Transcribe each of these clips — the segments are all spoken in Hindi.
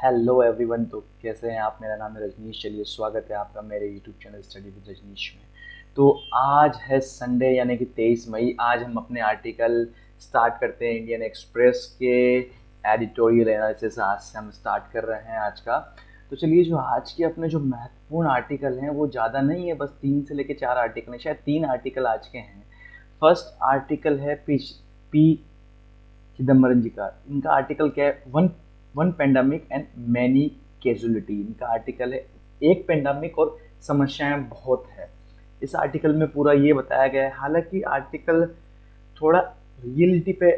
Hello everyone. तो कैसे हैं आप? मेरा नाम है रजनीश। चलिए, स्वागत है आपका मेरे YouTube channel study with Rajneesh में। तो आज है संडे यानी कि 23 मई। आज हम अपने आर्टिकल स्टार्ट करते हैं इंडियन एक्सप्रेस के एडिटोरियल एनालिसिस। आज से हम स्टार्ट कर रहे हैं आज का। तो चलिए, जो आज के अपने जो महत्वपूर्ण आर्टिकल हैं वो ज़्यादा नहीं है, बस 3 से लेकर 4 आर्टिकल हैं, शायद 3 आर्टिकल आज के हैं। फर्स्ट आर्टिकल है पी चिदम्बरम जी का। इनका आर्टिकल क्या है? One one pandemic and many casualty. इनका आर्टिकल है एक पेंडेमिक और समस्याएं बहुत है। इस आर्टिकल में पूरा ये बताया गया है। हालांकि आर्टिकल थोड़ा रियलिटी पे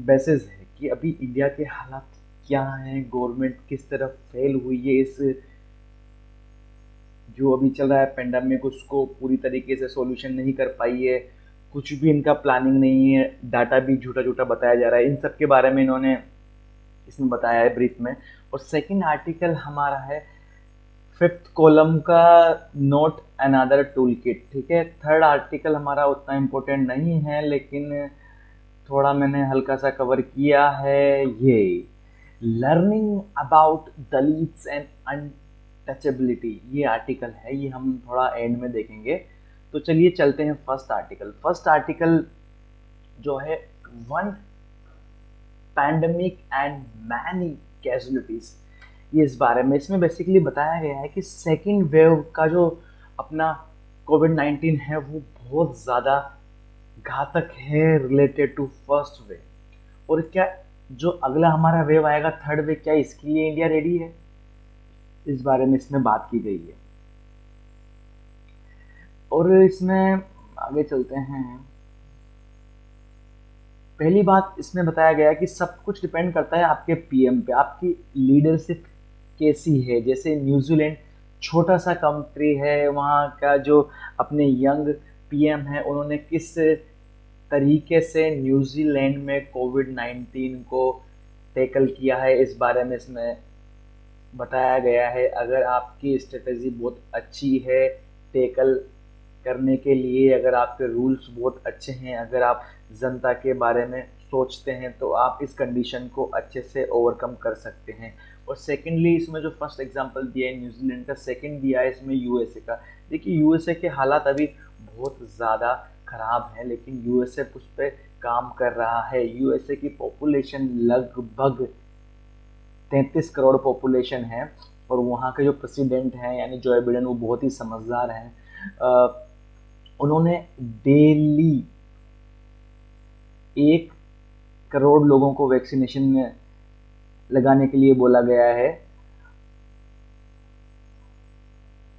बेसिस है कि अभी इंडिया के हालात क्या हैं, गवर्नमेंट किस तरह फेल हुई है, इस जो अभी चल रहा है पेंडेमिक उसको पूरी तरीके से सॉल्यूशन नहीं कर पाई है। कुछ भी इनका प्लानिंग नहीं है, डाटा भी झूठा झूठा बताया जा रहा है। इन सब के बारे में इन्होंने इसमें बताया है ब्रीफ में। और सेकंड आर्टिकल हमारा है फिफ्थ कॉलम का नोट अनदर टूल किट। ठीक है, थर्ड आर्टिकल हमारा उतना इम्पोर्टेंट नहीं है, लेकिन थोड़ा मैंने हल्का सा कवर किया है। ये learning about Dalits and untouchability ये आर्टिकल है, ये हम थोड़ा एंड में देखेंगे। तो चलिए चलते हैं फर्स्ट आर्टिकल। फर्स्ट आर्टिकल जो है one pandemic and many casualties, ये इस बारे में इसमें बेसिकली बताया गया है कि सेकेंड वेव का जो अपना कोविड-19 है वो बहुत ज़्यादा घातक है रिलेटेड टू फर्स्ट वेव। और क्या जो अगला हमारा वेव आएगा थर्ड वेव, क्या इसके लिए इंडिया रेडी है? इस बारे में इसमें बात की गई है। और इसमें आगे चलते हैं। पहली बात इसमें बताया गया है कि सब कुछ डिपेंड करता है आपके पीएम पे, आपकी लीडरशिप कैसी है। जैसे न्यूजीलैंड छोटा सा कंट्री है, वहाँ का जो अपने यंग पीएम है उन्होंने किस तरीके से न्यूजीलैंड में कोविड-19 को टैकल किया है, इस बारे में इसमें बताया गया है। अगर आपकी स्ट्रेटजी बहुत अच्छी है टैकल करने के लिए, अगर आपके रूल्स बहुत अच्छे हैं, अगर आप जनता के बारे में सोचते हैं, तो आप इस कंडीशन को अच्छे से ओवरकम कर सकते हैं। और सेकेंडली इसमें जो फर्स्ट एग्जांपल दिया है न्यूजीलैंड का, सेकेंड दिया है इसमें यूएसए का। देखिए, यूएसए के हालात अभी बहुत ज़्यादा ख़राब हैं, लेकिन यूएसए उस पर काम कर रहा है। यूएसए की पॉपुलेशन लगभग 33 करोड़ पॉपुलेशन है। और वहाँ के जो प्रेसिडेंट हैं यानी जो बाइडेन, वो बहुत ही समझदार हैं। उन्होंने डेली 1 करोड़ लोगों को वैक्सीनेशन लगाने के लिए बोला गया है।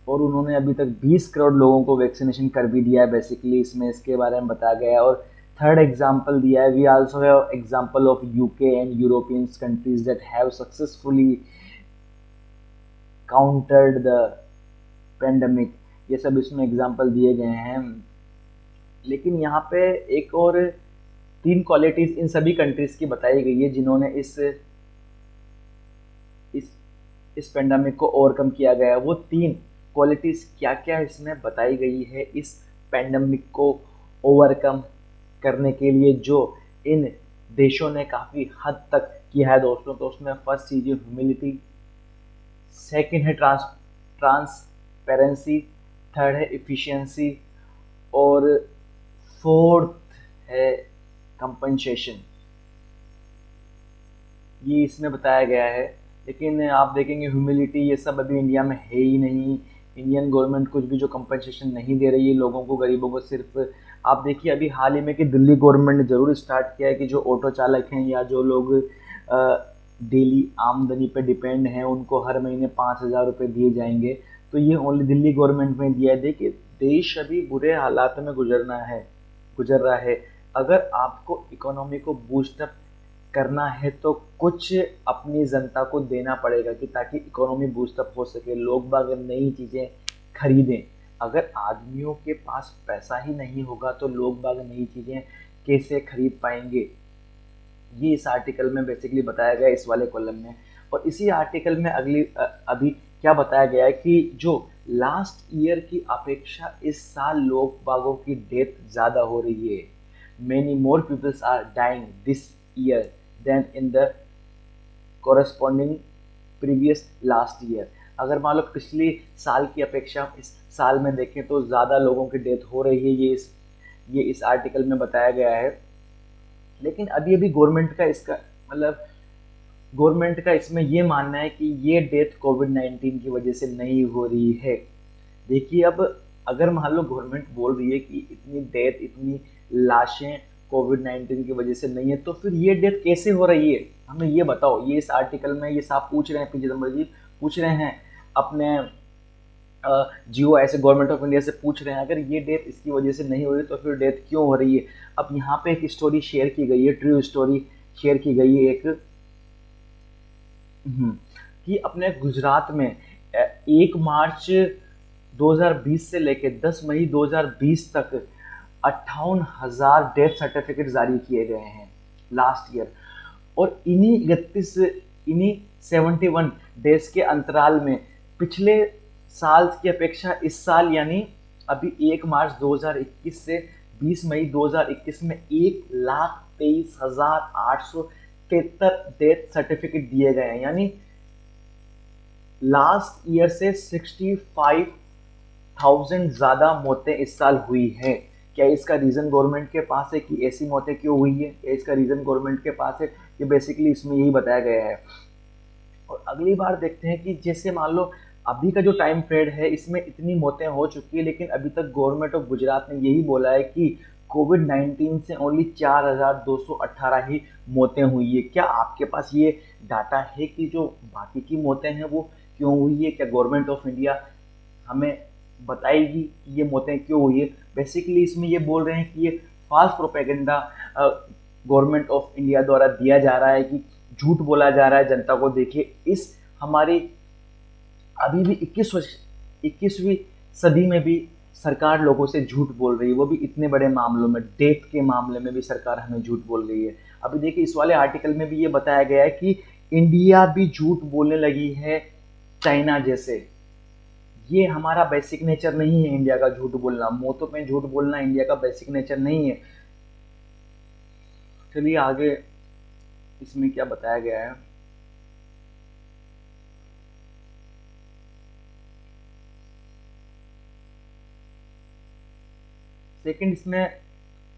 और उन्होंने अभी तक 20 करोड़ लोगों को वैक्सीनेशन कर भी दिया है। बेसिकली इसमें इसके बारे में बताया गया है। और थर्ड एग्जांपल दिया है, we also have example of UK and European countries that have successfully countered the pandemic. ये सब इसमें एग्जांपल दिए गए हैं। लेकिन यहाँ पे एक और 3 क्वालिटीज इन सभी कंट्रीज की बताई गई है जिन्होंने इस इस पेंडेमिक को ओवरकम किया गया है। वो 3 क्वालिटीज क्या क्या इसमें बताई गई है इस पेंडेमिक को ओवरकम करने के लिए, जो इन देशों ने काफ़ी हद तक किया है दोस्तों। तो उसमें फर्स्ट चीज़ है ह्यूमिलिटी, सेकेंड है ट्रांसपेरेंसी, थर्ड है इफ़िशियंसी, और फोर्थ है कंपनसेशन। ये इसमें बताया गया है। लेकिन आप देखेंगे ह्यूमिलिटी ये सब अभी इंडिया में है ही नहीं। इंडियन गवर्नमेंट कुछ भी जो कंपनसेशन नहीं दे रही है लोगों को, गरीबों को। सिर्फ आप देखिए अभी हाल ही में कि दिल्ली गवर्नमेंट ने ज़रूर स्टार्ट किया है कि जो ऑटो चालक हैं या जो लोग डेली आमदनी पे डिपेंड हैं उनको हर महीने 5,000 रुपये दिए जाएंगे। तो ये ओनली दिल्ली गवर्नमेंट में दिया है। देखिए, देश अभी बुरे हालात में गुजर रहा है। अगर आपको इकोनॉमी को बूस्टअप करना है तो कुछ अपनी जनता को देना पड़ेगा कि ताकि इकोनॉमी बूस्टअप हो सके, लोग बाग नई चीज़ें खरीदें। अगर आदमियों के पास पैसा ही नहीं होगा तो लोग बाग नई चीज़ें कैसे खरीद पाएंगे? ये इस आर्टिकल में बेसिकली बताया गया इस वाले कॉलम में। और इसी आर्टिकल में अभी क्या बताया गया है कि जो लास्ट ईयर की अपेक्षा इस साल लोग बागों की डेथ ज़्यादा हो रही है। Many more peoples are dying this year then in the corresponding previous last year. अगर मान लो पिछले साल की अपेक्षा इस साल में देखें तो ज़्यादा लोगों की डेथ हो रही है, ये इस आर्टिकल में बताया गया है। लेकिन अभी अभी गवर्नमेंट का इसका मतलब गवर्नमेंट का इसमें ये मानना है कि ये डेथ कोविड-19 की वजह से नहीं हो रही है। देखिए अब अगर मान लो गवर्नमेंट बोल रही है कि इतनी डेथ, इतनी लाशें कोविड-19 की वजह से नहीं है, तो फिर ये डेथ कैसे हो रही है? हमें ये बताओ। ये इस आर्टिकल में ये साफ पूछ रहे हैं, पी चिदम्बरम जी पूछ रहे हैं अपने जियो ऐसे गवर्नमेंट ऑफ इंडिया से पूछ रहे हैं, अगर ये डेथ इसकी वजह से नहीं हो रही तो फिर डेथ क्यों हो रही है? अब यहाँ पे एक स्टोरी शेयर की गई है, ट्रू स्टोरी शेयर की गई है एक, कि अपने गुजरात में 1 मार्च 2020 से लेकर 10 मई 2020 तक 58,000 डेथ सर्टिफिकेट जारी किए गए हैं लास्ट ईयर। और इन्हीं 71 डेज के अंतराल में पिछले साल की अपेक्षा इस साल यानी अभी 1 मार्च 2021 से 20 मई 2021 में 1,23,873 डेथ सर्टिफिकेट दिए गए हैं। यानी लास्ट ईयर से 65,000 ज़्यादा मौतें इस साल हुई हैं। क्या इसका रीज़न गवर्नमेंट के पास है कि ऐसी मौतें क्यों हुई है? क्या इसका रीज़न गवर्नमेंट के पास है? ये बेसिकली इसमें यही बताया गया है। और अगली बार देखते हैं कि जैसे मान लो अभी का जो टाइम पीरियड है इसमें इतनी मौतें हो चुकी है, लेकिन अभी तक गवर्नमेंट ऑफ गुजरात ने यही बोला है कि कोविड-19 से ओनली 4,218 ही मौतें हुई है। क्या आपके पास ये डाटा है कि जो बाकी की मौतें हैं वो क्यों हुई है? क्या गवर्नमेंट ऑफ इंडिया हमें बताएगी कि ये मौतें क्यों हुई है? बेसिकली इसमें ये बोल रहे हैं कि ये false propaganda government of India द्वारा दिया जा रहा है, कि झूठ बोला जा रहा है जनता को। देखिए इस हमारी अभी भी 21वीं सदी में भी सरकार लोगों से झूठ बोल रही है, वो भी इतने बड़े मामलों में, डेथ के मामले में भी सरकार हमें झूठ बोल रही है। अभी देखिए इस वाले आर्टिकल में भी ये बताया गया है कि इंडिया भी झूठ बोलने लगी है चाइना जैसे। ये हमारा बेसिक नेचर नहीं है इंडिया का झूठ बोलना, मौतों में झूठ बोलना इंडिया का बेसिक नेचर नहीं है। चलिए आगे इसमें क्या बताया गया है। सेकंड इसमें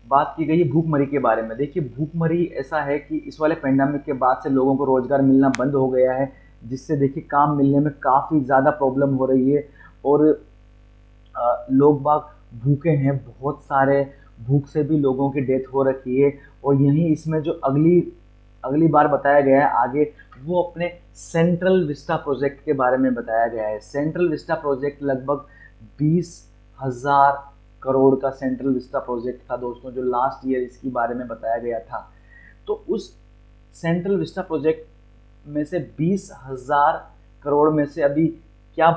बात की गई है भूखमरी के बारे में। देखिए भूखमरी ऐसा है कि इस वाले पेंडेमिक के बाद से लोगों को रोजगार मिलना बंद हो गया है, जिससे देखिए काम मिलने में काफ़ी ज़्यादा प्रॉब्लम हो रही है। और लोग बाग भूखे हैं, बहुत सारे भूख से भी लोगों की डेथ हो रखी है। और यहीं इसमें जो अगली अगली बार बताया गया है आगे, वो अपने सेंट्रल विस्टा प्रोजेक्ट के बारे में बताया गया है। सेंट्रल विस्टा प्रोजेक्ट लगभग 20,000 करोड़ का सेंट्रल विस्टा प्रोजेक्ट था दोस्तों, जो लास्ट ईयर इसके बारे में बताया गया था। तो उस सेंट्रल विस्टा प्रोजेक्ट में से 20,000 करोड़ में से अभी क्या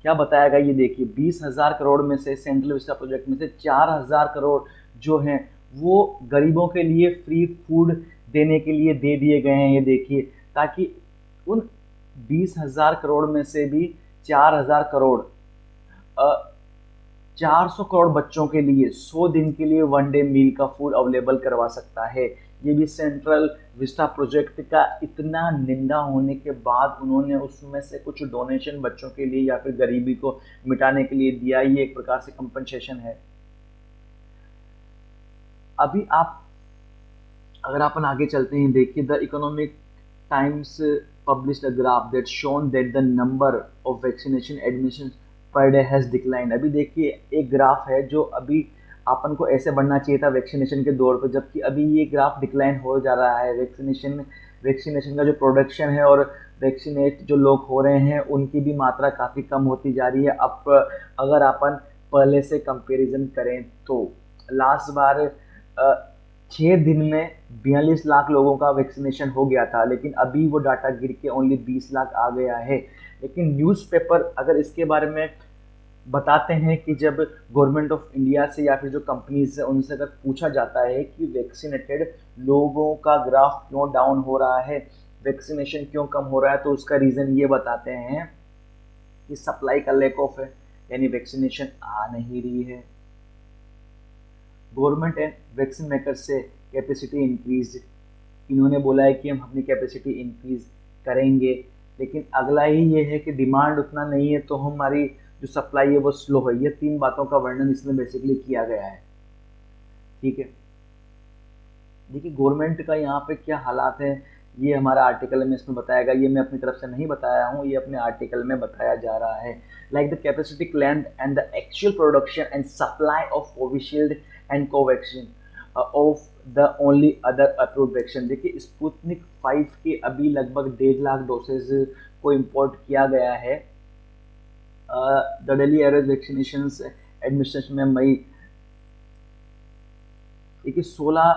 क्या बताया गया ये देखिए। 20,000 करोड़ में से सेंट्रल विस्टा प्रोजेक्ट में से 4,000 करोड़ जो हैं वो गरीबों के लिए फ्री फूड देने के लिए दे दिए गए हैं, ये देखिए, ताकि उन 20,000 करोड़ में से भी 4,000 करोड़ 400 करोड़ बच्चों के लिए 100 दिन के लिए 1 डे मील का फूड अवेलेबल करवा सकता है। ये भी सेंट्रल विस्टा प्रोजेक्ट का इतना निंदा होने के बाद उन्होंने उसमें से कुछ डोनेशन बच्चों के लिए या फिर गरीबी को मिटाने के लिए दिया। ये एक प्रकार से कंपनसेशन है। अभी आप अगर अपन आगे चलते हैं, देखिए the economic times published a graph that shown that the number of vaccination admissions per day has declined। अभी देखिए एक ग्राफ है जो अभी अपन को ऐसे बढ़ना चाहिए था वैक्सीनेशन के दौर पर, जबकि अभी ये ग्राफ डिक्लाइन हो जा रहा है। वैक्सीनेशन का जो प्रोडक्शन है और वैक्सीनेट जो लोग हो रहे हैं उनकी भी मात्रा काफ़ी कम होती जा रही है। अब अगर अपन पहले से कंपैरिजन करें तो लास्ट बार 6 दिन में 42 लाख लोगों का वैक्सीनेशन हो गया था, लेकिन अभी वो डाटा गिर के ओनली 20 लाख आ गया है। लेकिन न्यूज़पेपर अगर इसके बारे में बताते हैं कि जब गवर्नमेंट ऑफ इंडिया से या फिर जो कंपनीज है उनसे अगर पूछा जाता है कि वैक्सीनेटेड लोगों का ग्राफ क्यों डाउन हो रहा है, वैक्सीनेशन क्यों कम हो रहा है, तो उसका रीज़न ये बताते हैं कि सप्लाई का लैक ऑफ है, यानी वैक्सीनेशन आ नहीं रही है। गवर्नमेंट एंड वैक्सीन मेकर से कैपेसिटी इंक्रीज, इन्होंने बोला है कि हम अपनी कैपेसिटी इंक्रीज करेंगे, लेकिन अगला ही ये है कि डिमांड उतना नहीं है तो हमारी जो सप्लाई है वो स्लो है। ये 3 बातों का वर्णन इसमें बेसिकली किया गया है। ठीक है, देखिए गवर्नमेंट का यहाँ पे क्या हालात है ये हमारा आर्टिकल में इसमें बताया गया। ये मैं अपनी तरफ से नहीं बताया हूँ, ये अपने आर्टिकल में बताया जा रहा है। Like the capacity length and the actual production and supply of Covishield and Covaxin of the only other approved vaccine. देखिए स्पुतनिक 5 के अभी लगभग 1.5 लाख डोसेज को इम्पोर्ट किया गया है। The Delhi average vaccination administration में मई, देखिए 16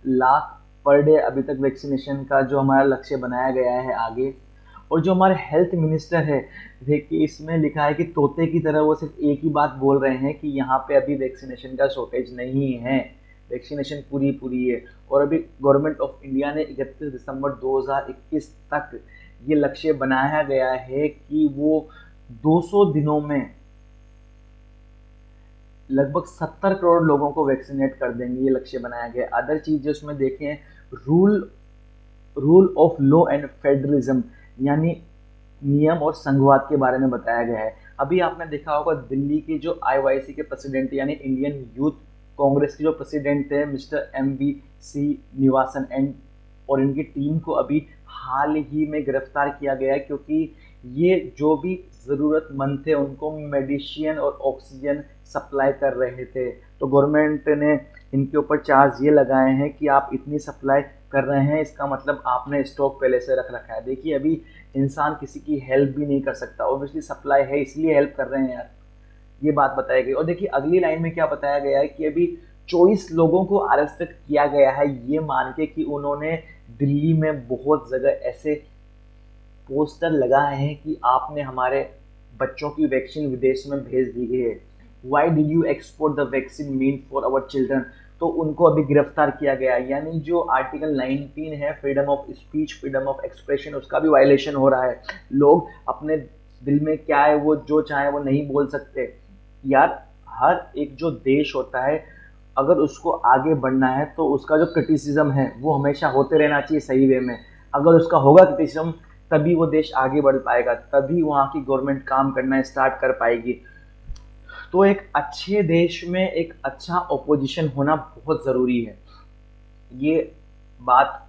लाख पर डे अभी तक वैक्सीनेशन का जो हमारा लक्ष्य बनाया गया है आगे। और जो हमारे हेल्थ मिनिस्टर है, देखिए इसमें लिखा है कि तोते की तरह वो सिर्फ एक ही बात बोल रहे हैं कि यहाँ पे अभी वैक्सीनेशन का शॉर्टेज नहीं है, वैक्सीनेशन पूरी है। और अभी गवर्नमेंट ऑफ इंडिया ने 31 दिसंबर 2021 तक ये लक्ष्य बनाया गया है कि वो 200 दिनों में लगभग 70 करोड़ लोगों को वैक्सीनेट कर देंगे, ये लक्ष्य बनाया गया। अदर चीज़ उसमें देखें, rule of law and federalism, यानी नियम और संघवाद के बारे में बताया गया है। अभी आपने देखा होगा दिल्ली के जो आईवाईसी के प्रेसिडेंट यानी इंडियन यूथ कांग्रेस के जो प्रेसिडेंट थे मिस्टर MV श्रीनिवासन एंड और इनकी टीम को अभी हाल ही में गिरफ्तार किया गया क्योंकि ये जो भी ज़रूरतमंद थे उनको मेडिसिन और ऑक्सीजन सप्लाई कर रहे थे। तो गवर्नमेंट ने इनके ऊपर चार्ज ये लगाए हैं कि आप इतनी सप्लाई कर रहे हैं, इसका मतलब आपने स्टॉक पहले से रख रखा है। देखिए अभी इंसान किसी की हेल्प भी नहीं कर सकता, ऑब्वियसली सप्लाई है इसलिए हेल्प कर रहे हैं यार, ये बात बताई गई। और देखिए अगली लाइन में क्या बताया गया है कि अभी 24 लोगों को अरेस्ट किया गया है ये मान के कि उन्होंने दिल्ली में बहुत जगह ऐसे पोस्टर लगाए हैं कि आपने हमारे बच्चों की वैक्सीन विदेश में भेज दी गई है, why did you export the vaccine mean for our children. तो उनको अभी गिरफ्तार किया गया, यानी जो आर्टिकल 19 है freedom of speech, freedom of expression, उसका भी वायलेशन हो रहा है। लोग अपने दिल में क्या है वो जो चाहे वो नहीं बोल सकते यार। हर एक जो देश होता है अगर उसको आगे बढ़ना है तो उसका जो क्रिटिसिज्म है वो हमेशा होते रहना चाहिए सही वे में। अगर उसका होगा क्रिटिसिज्म तभी वो देश आगे बढ़ पाएगा, तभी वहाँ की गवर्नमेंट काम करना स्टार्ट कर पाएगी। तो एक अच्छे देश में एक अच्छा ओपोजिशन होना बहुत ज़रूरी है, ये बात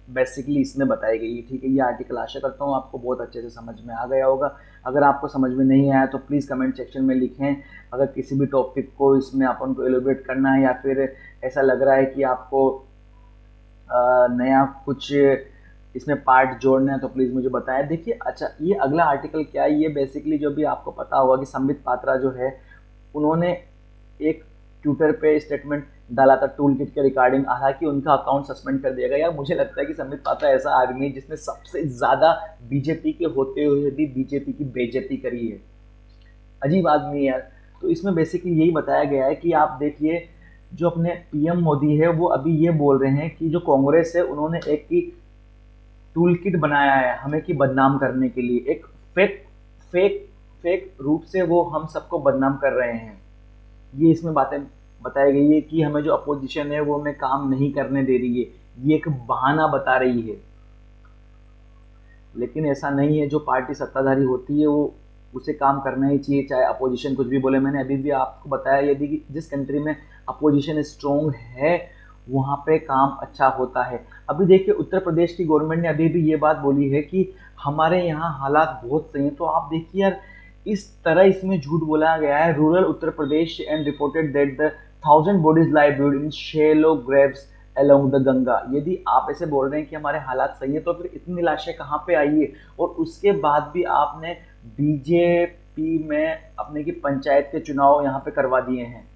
बेसिकली इसमें बताई गई है। ठीक है, ये आर्टिकल आशा करता हूँ आपको बहुत अच्छे से समझ में आ गया होगा। अगर आपको समझ में नहीं आया तो प्लीज़ कमेंट सेक्शन में लिखें। अगर किसी भी टॉपिक को इसमें अपन को एलोब्रेट करना है या फिर ऐसा लग रहा है कि आपको नया कुछ इसमें पार्ट जोड़ना है तो प्लीज़ मुझे बताएं। देखिए अच्छा ये अगला आर्टिकल क्या है, ये बेसिकली जो भी आपको पता होगा कि संबित पात्रा जो है उन्होंने एक ट्विटर पे स्टेटमेंट डाला था टूल किट के रिगार्डिंग, हालांकि उनका अकाउंट सस्पेंड कर दिया गया। यार मुझे लगता है कि संबित पात्रा ऐसा आदमी है जिसने सबसे ज़्यादा बीजेपी के होते हुए भी बीजेपी की बेइज्जती करी है, अजीब आदमी यार। तो इसमें बेसिकली यही बताया गया है कि आप देखिए जो अपने PM मोदी है वो अभी ये बोल रहे हैं कि जो कांग्रेस है उन्होंने एक की टूल किट बनाया है हमें की बदनाम करने के लिए, एक फेक रूप से वो हम सबको बदनाम कर रहे हैं। ये इसमें बातें बताई गई है कि हमें जो अपोजिशन है वो हमें काम नहीं करने दे रही है, ये एक बहाना बता रही है। लेकिन ऐसा नहीं है, जो पार्टी सत्ताधारी होती है वो उसे काम करना ही चाहिए चाहे अपोजिशन कुछ भी बोले। मैंने अभी भी आपको बताया यदि जिस कंट्री में अपोजिशन स्ट्रॉन्ग है वहाँ पे काम अच्छा होता है। अभी देखिए उत्तर प्रदेश की गवर्नमेंट ने अभी भी ये बात बोली है कि हमारे यहाँ हालात बहुत सही हैं। तो आप देखिए यार इस तरह इसमें झूठ बोला गया है, rural Uttar Pradesh and reported that the 1000 bodies lie buried in shallow graves along the Ganga. यदि आप ऐसे बोल रहे हैं कि हमारे हालात सही है तो फिर इतनी लाशें कहाँ पे आई है, और उसके बाद भी आपने बीजेपी में अपने की पंचायत के चुनाव यहाँ पे करवा दिए हैं।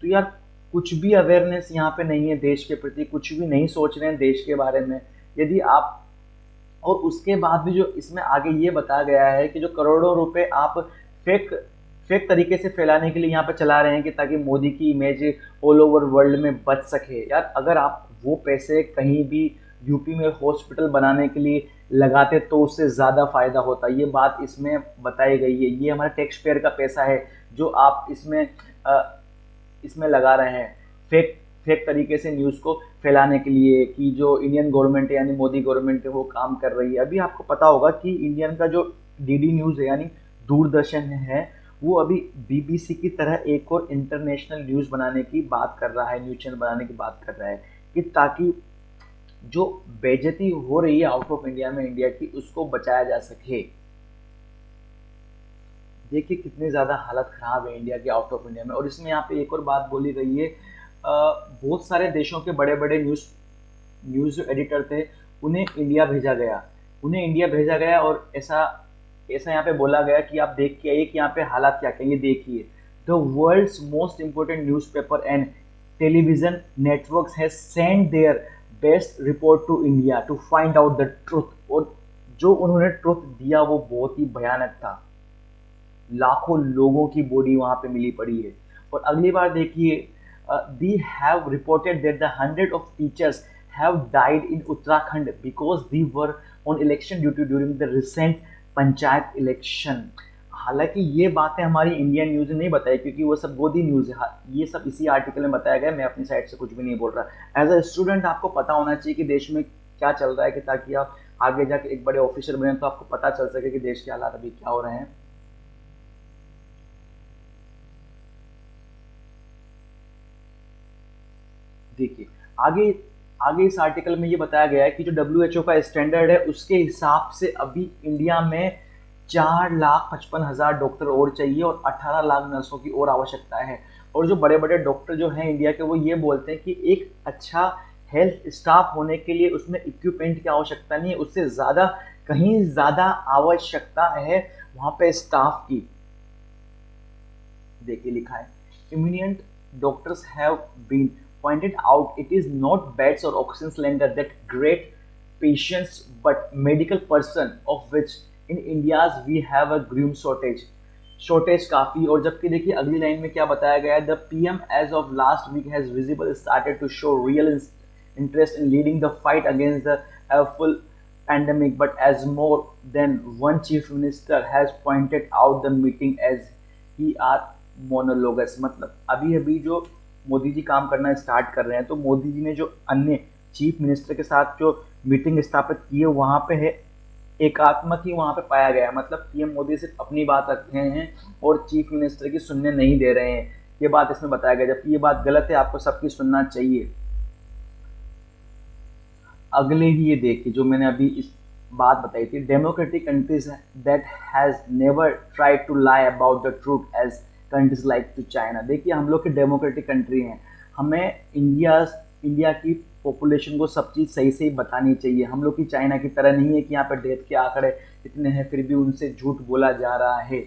तो यार कुछ भी अवेयरनेस यहाँ पे नहीं है देश के प्रति, कुछ भी नहीं सोच रहे हैं देश के बारे में। यदि आप, और उसके बाद भी जो इसमें आगे ये बताया गया है कि जो करोड़ों रुपए आप फेक तरीके से फैलाने के लिए यहाँ पे चला रहे हैं कि ताकि मोदी की इमेज ऑल ओवर वर्ल्ड में बच सके। यार अगर आप वो पैसे कहीं भी यूपी में हॉस्पिटल बनाने के लिए लगाते तो उससे ज़्यादा फायदा होता, ये बात इसमें बताई गई है। ये हमारे टैक्स पेयर का पैसा है जो आप इसमें लगा रहे हैं फेक तरीके से न्यूज़ को फैलाने के लिए कि जो इंडियन गवर्नमेंट है यानी मोदी गवर्नमेंट है वो काम कर रही है। अभी आपको पता होगा कि इंडियन का जो डीडी न्यूज़ है यानी दूरदर्शन है, वो अभी बीबीसी की तरह एक और इंटरनेशनल न्यूज़ बनाने की बात कर रहा है, न्यूज़ चैनल बनाने की बात कर रहा है कि ताकि जो बेइज्जती हो रही है आउट ऑफ इंडिया में इंडिया की, उसको बचाया जा सके। देखिए कितनी ज़्यादा हालत ख़राब है इंडिया की आउट ऑफ इंडिया में। और इसमें यहाँ पे एक और बात बोली गई है, बहुत सारे देशों के बड़े बड़े न्यूज़ जो एडिटर थे उन्हें इंडिया भेजा गया, और ऐसा ऐसा यहाँ पे बोला गया कि आप देख के आइए कि यहाँ पे हालात क्या क्या, ये देखिए। The world's most important newspaper and television networks has send their best report to India to find out the truth. और जो उन्होंने ट्रुथ दिया वो बहुत ही भयानक था। लाखों लोगों की बॉडी वहां पे मिली पड़ी है। और अगली बार देखिए, they have reported that the 100 of teachers have died in Uttarakhand because they were on election duty during the recent panchayat election. हालांकि ये बातें हमारी इंडियन न्यूज़ ने नहीं बताई क्योंकि वो सब गोदी न्यूज़ है, ये सब इसी आर्टिकल में बताया गया। मैं अपनी साइड से कुछ भी नहीं बोल रहा। एज अ स्टूडेंट आपको पता होना चाहिए कि देश में क्या चल रहा है, कि ताकि आप आगे जाके एक बड़े ऑफिसर बने तो आपको पता चल सके कि देश के हालात अभी क्या हो रहे हैं। देखिए आगे आगे इस आर्टिकल में ये बताया गया है कि जो WHO का स्टैंडर्ड है उसके हिसाब से अभी इंडिया में 4,55,000 डॉक्टर और चाहिए और 18 लाख नर्सों की और आवश्यकता है। और जो बड़े बड़े डॉक्टर जो हैं इंडिया के, वो ये बोलते हैं कि एक अच्छा हेल्थ स्टाफ होने के लिए उसमें इक्विपमेंट की आवश्यकता नहीं है, उससे ज़्यादा कहीं ज़्यादा आवश्यकता है वहाँ पे स्टाफ की। देखिए लिखा है, eminent doctors have been pointed out it is not beds or oxygen cylinder that great patients but medical person, of which in India's we have a grim shortage काफी। और जबकि देखिए अगली लाइन में क्या बताया गया है, the PM as of last week has visible started to show real interest in leading the fight against the full pandemic, but as more than one chief minister has pointed out the meeting as he are monologues। मतलब अभी अभी जो मोदी जी काम करना स्टार्ट कर रहे हैं तो मोदी जी ने जो अन्य चीफ मिनिस्टर के साथ जो मीटिंग स्थापित की है वहाँ पे है एकात्मक ही वहाँ पे पाया गया। मतलब पीएम मोदी सिर्फ अपनी बात रख रहे हैं और चीफ मिनिस्टर की सुनने नहीं दे रहे हैं, ये बात इसमें बताया गया, जबकि ये बात गलत है, आपको सबकी सुनना चाहिए। अगले ही ये देखिए जो मैंने अभी इस बात बताई थी, democratic countries that has never tried to lie about the truth as countries like to China. देखिए हम लोग की डेमोक्रेटिक कंट्री हैं, हमें इंडिया की पॉपुलेशन को सब चीज़ सही से ही बतानी चाहिए। हम लोग की चाइना की तरह नहीं है कि यहाँ पर डेथ के आंकड़े इतने हैं फिर भी उनसे झूठ बोला जा रहा है।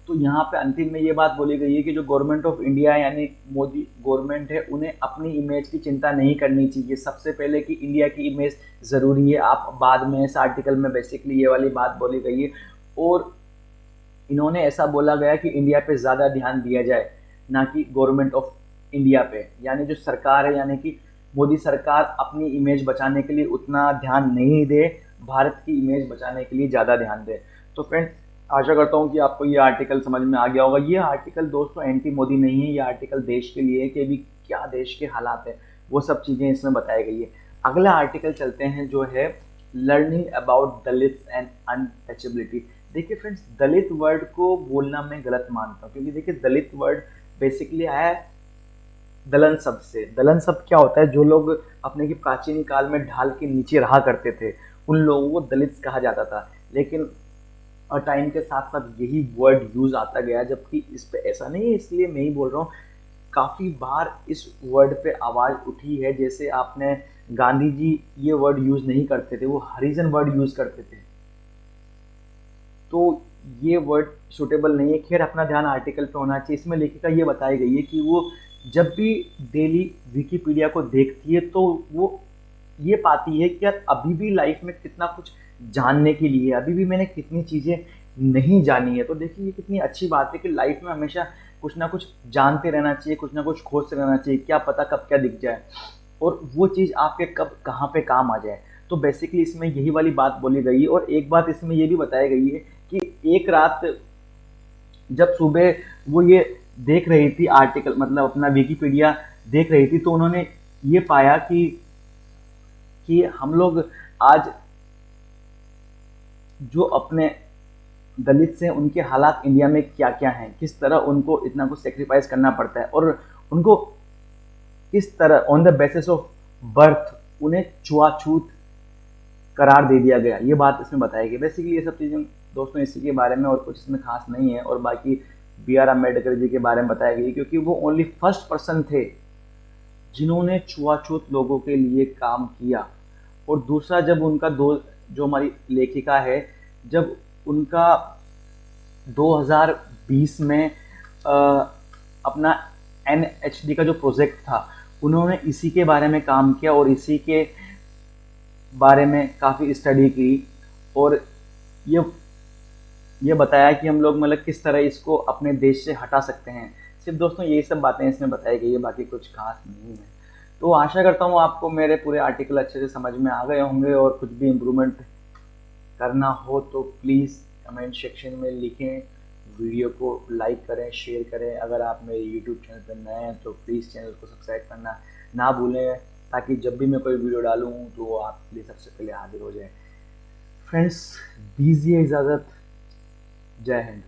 तो यहाँ पे अंतिम में ये बात बोली गई है कि जो गवर्नमेंट ऑफ इंडिया है यानी मोदी गवर्नमेंट है, उन्हें अपनी इमेज की चिंता नहीं करनी चाहिए। सबसे पहले कि इंडिया की इमेज ज़रूरी है, आप बाद में इस आर्टिकल में बेसिकली ये वाली बात बोली गई है। और इन्होंने ऐसा बोला गया कि इंडिया पे ज़्यादा ध्यान दिया जाए, ना कि गवर्नमेंट ऑफ इंडिया पे, यानी जो सरकार है यानी कि मोदी सरकार अपनी इमेज बचाने के लिए उतना ध्यान नहीं दे, भारत की इमेज बचाने के लिए ज़्यादा ध्यान दे। तो फ्रेंड्स आशा करता हूँ कि आपको ये आर्टिकल समझ में आ गया होगा। ये आर्टिकल दोस्तों एंटी मोदी नहीं है, ये आर्टिकल देश के लिए है कि अभी क्या देश के हालात है वो सब चीज़ें इसमें बताई गई है। अगला आर्टिकल चलते हैं जो है learning about Dalits and untouchability. देखिए फ्रेंड्स दलित वर्ड को बोलना मैं गलत मानता हूँ क्योंकि देखिए दलित वर्ड बेसिकली आया है दलन शब्द से। दलन शब्द क्या होता है, जो लोग अपने की प्राचीन काल में ढाल के नीचे रहा करते थे उन लोगों को दलित कहा जाता था, लेकिन और टाइम के साथ साथ यही वर्ड यूज आता गया, जबकि इस पे ऐसा नहीं है, इसलिए मैं ही बोल रहा हूँ। काफ़ी बार इस वर्ड पे आवाज़ उठी है, जैसे आपने गांधी जी ये वर्ड यूज़ नहीं करते थे, वो हरिजन वर्ड यूज़ करते थे, तो ये वर्ड सूटेबल नहीं है। खैर अपना ध्यान आर्टिकल पे होना चाहिए। इसमें लेखिका ये बताई गई है कि वो जब भी डेली विकिपीडिया को देखती है तो वो ये पाती है कि यार अभी भी लाइफ में कितना कुछ जानने के लिए, अभी भी मैंने कितनी चीज़ें नहीं जानी है। तो देखिए ये कितनी अच्छी बात है कि लाइफ में हमेशा कुछ ना कुछ जानते रहना चाहिए, कुछ ना कुछ खोजते रहना चाहिए, क्या पता कब क्या दिख जाए और वो चीज़ आपके कब कहाँ पे काम आ जाए। तो बेसिकली इसमें यही वाली बात बोली गई है। और एक बात इसमें ये भी बताई गई है कि एक रात जब सुबह वो ये देख रही थी आर्टिकल, मतलब अपना विकिपीडिया देख रही थी, तो उन्होंने ये पाया कि हम लोग आज जो अपने दलित हैं उनके हालात इंडिया में क्या क्या हैं, किस तरह उनको इतना कुछ सेक्रीफाइस करना पड़ता है, और उनको किस तरह on the basis of birth उन्हें छुआछूत करार दे दिया गया। ये बात इसमें बताई गई। बेसिकली ये सब चीज़ें दोस्तों इसी के बारे में, और कुछ इसमें खास नहीं है। और बाकी बी आर अम्बेडकर जी के बारे में बताया गई, क्योंकि वो ओनली फर्स्ट पर्सन थे जिन्होंने छुआछूत लोगों के लिए काम किया। और दूसरा, जब उनका दो जो हमारी लेखिका है, जब उनका 2020 में अपना NHD का जो प्रोजेक्ट था, उन्होंने इसी के बारे में काम किया और इसी के बारे में काफ़ी स्टडी की, और ये ये बताया कि हम लोग मतलब किस तरह इसको अपने देश से हटा सकते हैं। सिर्फ दोस्तों यही सब बातें इसमें बताई गई है, बाकी कुछ खास नहीं है। तो आशा करता हूँ आपको मेरे पूरे आर्टिकल अच्छे से समझ में आ गए होंगे, और कुछ भी इम्प्रूवमेंट करना हो तो प्लीज़ कमेंट सेक्शन में लिखें। वीडियो को लाइक करें, शेयर करें। अगर आप मेरे यूट्यूब चैनल पर नए हैं तो प्लीज़ चैनल को सब्सक्राइब करना ना भूलें, ताकि जब भी मैं कोई वीडियो डालूँ तो वो आपके लिए सबसे पहले हाजिर हो जाए। फ्रेंड्स, दीजिए इजाज़त। जय हिंद।